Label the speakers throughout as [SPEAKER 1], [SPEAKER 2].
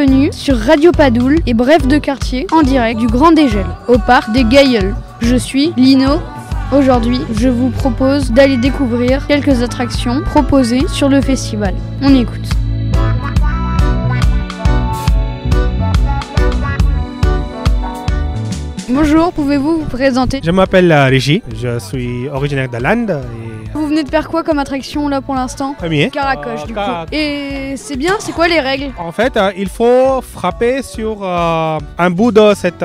[SPEAKER 1] bienvenue sur Radio Padoule et Bref de quartier en direct du Grand Dégel au parc des Gailleuls. Je suis Lino. Aujourd'hui, je vous propose d'aller découvrir quelques attractions proposées sur le festival. On écoute. Bonjour, pouvez-vous vous présenter?
[SPEAKER 2] Je m'appelle Régis, je suis originaire de l'Inde.
[SPEAKER 1] Vous venez de faire quoi comme attraction là pour l'instant?
[SPEAKER 2] Premier.
[SPEAKER 1] Caracoche du coup. Et c'est bien, c'est quoi les règles?
[SPEAKER 2] En fait, il faut frapper sur un bout de cette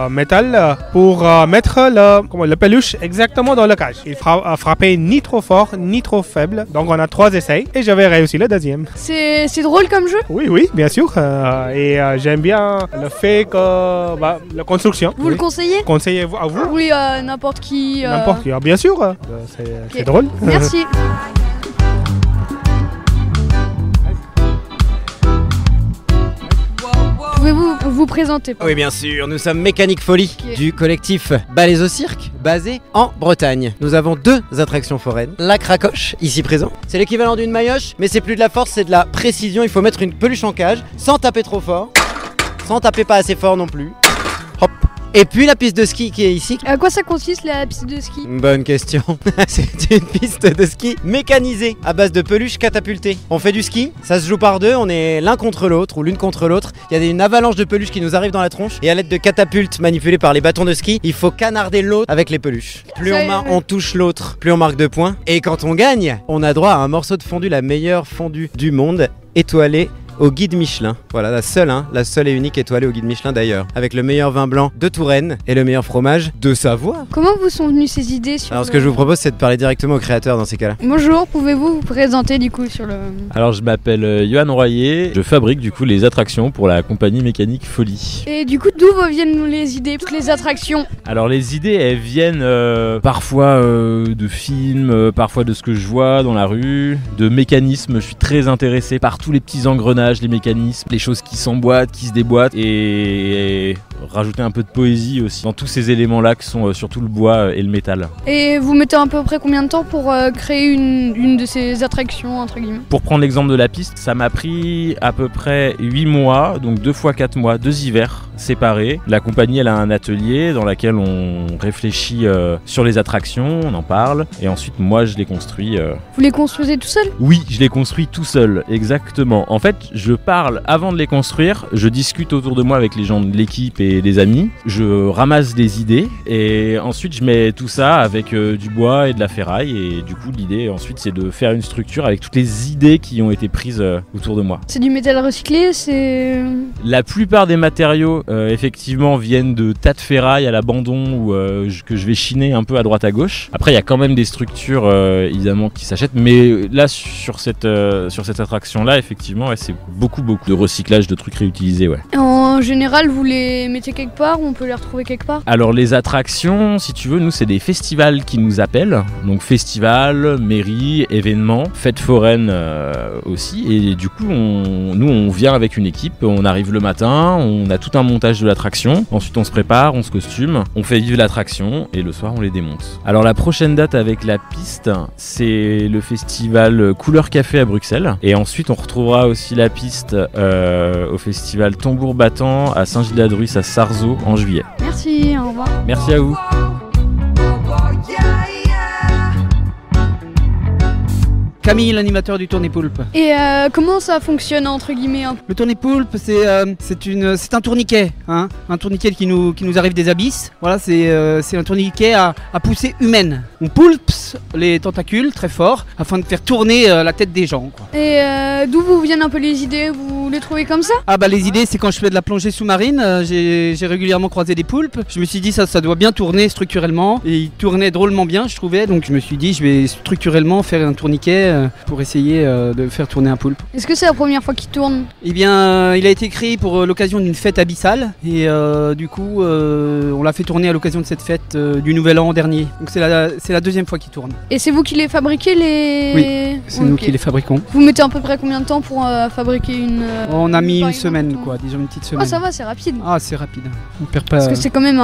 [SPEAKER 2] métal pour mettre le peluche exactement dans le cage. Il faut frapper ni trop fort ni trop faible. Donc on a 3 essais et j'avais réussi le deuxième.
[SPEAKER 1] C'est drôle comme jeu?
[SPEAKER 2] Oui, bien sûr. Et j'aime bien le fait que la construction.
[SPEAKER 1] Vous le conseillez?
[SPEAKER 2] Conseillez à vous?
[SPEAKER 1] Oui, n'importe qui.
[SPEAKER 2] N'importe qui, bien sûr. C'est drôle.
[SPEAKER 1] Merci. Pouvez-vous vous présenter?
[SPEAKER 3] Oui, bien sûr, nous sommes Mécanique Folie du collectif Balaises au Cirque, basé en Bretagne. Nous avons 2 attractions foraines. La Cracoche, ici présent. C'est l'équivalent d'une maillotche, mais c'est plus de la force, c'est de la précision. Il faut mettre une peluche en cage, sans taper trop fort, sans taper pas assez fort non plus. Hop. Et puis la piste de ski qui est ici.
[SPEAKER 1] À quoi ça consiste la piste de ski?
[SPEAKER 3] Bonne question. C'est une piste de ski mécanisée à base de peluches catapultées. On fait du ski, ça se joue par 2, on est l'un contre l'autre ou l'une contre l'autre. Il y a une avalanche de peluches qui nous arrive dans la tronche et à l'aide de catapultes manipulées par les bâtons de ski, il faut canarder l'autre avec les peluches. Plus on touche l'autre, plus on marque 2 points. Et quand on gagne, on a droit à un morceau de fondue, la meilleure fondue du monde, étoilée au guide Michelin. Voilà, la seule et unique étoilée au guide Michelin d'ailleurs, avec le meilleur vin blanc de Touraine et le meilleur fromage de Savoie.
[SPEAKER 1] Comment vous sont venues ces idées sur
[SPEAKER 3] Alors ce que je vous propose, c'est de parler directement au créateur dans ces cas-là.
[SPEAKER 1] Bonjour, pouvez-vous vous présenter du coup sur le...
[SPEAKER 4] Alors je m'appelle Johan Royer, je fabrique du coup les attractions pour la compagnie Mécanique Folie.
[SPEAKER 1] Et du coup, d'où viennent les idées, toutes les attractions?
[SPEAKER 4] Alors les idées, elles viennent parfois de films, parfois de ce que je vois dans la rue, de mécanismes. Je suis très intéressé par tous les petits engrenages, les mécanismes, les choses qui s'emboîtent, qui se déboîtent et rajouter un peu de poésie aussi dans tous ces éléments là qui sont surtout le bois et le métal.
[SPEAKER 1] Et vous mettez à peu près combien de temps pour créer une de ces attractions entre guillemets?
[SPEAKER 4] Pour prendre l'exemple de la piste, ça m'a pris à peu près 8 mois, donc 2 fois 4 mois, 2 hivers séparés. La compagnie elle a un atelier dans lequel on réfléchit sur les attractions, on en parle et ensuite moi je les construis.
[SPEAKER 1] Vous les construisez tout seul?
[SPEAKER 4] Oui, je les construis tout seul, exactement. En fait, je parle avant de les construire, je discute autour de moi avec les gens de l'équipe et des amis, je ramasse des idées et ensuite je mets tout ça avec du bois et de la ferraille et du coup l'idée ensuite c'est de faire une structure avec toutes les idées qui ont été prises autour de moi.
[SPEAKER 1] C'est du métal recyclé, c'est...
[SPEAKER 4] La plupart des matériaux effectivement viennent de tas de ferraille à l'abandon ou que je vais chiner un peu à droite à gauche. Après il y a quand même des structures évidemment qui s'achètent, mais là sur cette attraction là effectivement ouais, c'est beaucoup de recyclage de trucs réutilisés. Ouais.
[SPEAKER 1] En général vous les mettez quelque part ou on peut les retrouver quelque part? Alors
[SPEAKER 4] les attractions, si tu veux, nous c'est des festivals qui nous appellent, donc festival, mairie, événements, fêtes foraines aussi, et du coup nous on vient avec une équipe, on arrive le matin, on a tout un montage de l'attraction, ensuite on se prépare, on se costume, on fait vivre l'attraction et le soir on les démonte. Alors la prochaine date avec la piste, c'est le festival Couleur Café à Bruxelles, et ensuite on retrouvera aussi la piste au festival Tambour Battant à Saint-Gilles-la-Druisse à Sarzeau en juillet.
[SPEAKER 1] Merci, au revoir.
[SPEAKER 4] Merci à vous.
[SPEAKER 5] Camille, l'animateur du Tourné Poulpe.
[SPEAKER 1] Et comment ça fonctionne entre guillemets?
[SPEAKER 5] Le Tourné Poulpe, c'est un tourniquet, hein, un tourniquet qui nous arrive des abysses. Voilà, c'est un tourniquet à poussée humaine. On poulpe les tentacules très fort afin de faire tourner la tête des gens, quoi.
[SPEAKER 1] Et d'où vous viennent un peu les idées? Vous les trouvez comme ça?
[SPEAKER 5] Ah bah les idées, c'est quand je fais de la plongée sous-marine, j'ai régulièrement croisé des poulpes. Je me suis dit ça doit bien tourner structurellement et il tournait drôlement bien, je trouvais. Donc je me suis dit je vais structurellement faire un tourniquet pour essayer de faire tourner un poulpe.
[SPEAKER 1] Est-ce que c'est la première fois qu'il tourne?
[SPEAKER 5] Eh bien, il a été créé pour l'occasion d'une fête abyssale et du coup, on l'a fait tourner à l'occasion de cette fête du Nouvel An dernier. Donc c'est la deuxième fois qu'il tourne.
[SPEAKER 1] Et c'est vous qui les fabriquez les...
[SPEAKER 5] Oui, c'est nous qui les fabriquons.
[SPEAKER 1] Vous mettez à peu près combien de temps pour fabriquer une...
[SPEAKER 5] On a mis une semaine, quoi, disons une petite semaine.
[SPEAKER 1] Ah ça va, c'est rapide.
[SPEAKER 5] Ah c'est rapide, on perd pas...
[SPEAKER 1] Parce que c'est quand même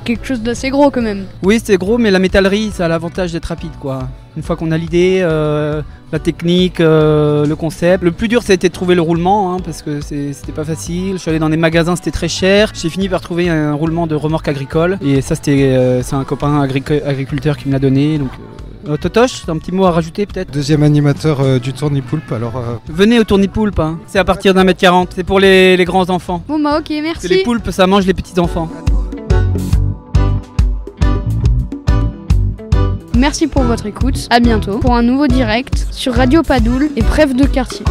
[SPEAKER 1] quelque chose d'assez gros quand même.
[SPEAKER 5] Oui c'est gros, mais la métallerie ça a l'avantage d'être rapide, quoi. Une fois qu'on a l'idée, la technique, le concept. Le plus dur, c'était de trouver le roulement, parce que c'était pas facile. Je suis allé dans des magasins, c'était très cher. J'ai fini par trouver un roulement de remorque agricole. Et ça, c'est un copain agriculteur qui me l'a donné. Donc, Totoche, un petit mot à rajouter peut-être?
[SPEAKER 6] Deuxième animateur du Tournipoulpe, alors...
[SPEAKER 5] Venez au Tournipoulpe, c'est à partir d'1m40, c'est pour les grands enfants.
[SPEAKER 1] Bon bah ok,
[SPEAKER 5] Parce
[SPEAKER 1] merci.
[SPEAKER 5] que les poulpes, ça mange les petits enfants.
[SPEAKER 1] Merci pour votre écoute. À bientôt pour un nouveau direct sur Radio Padoule et Bref de quartier.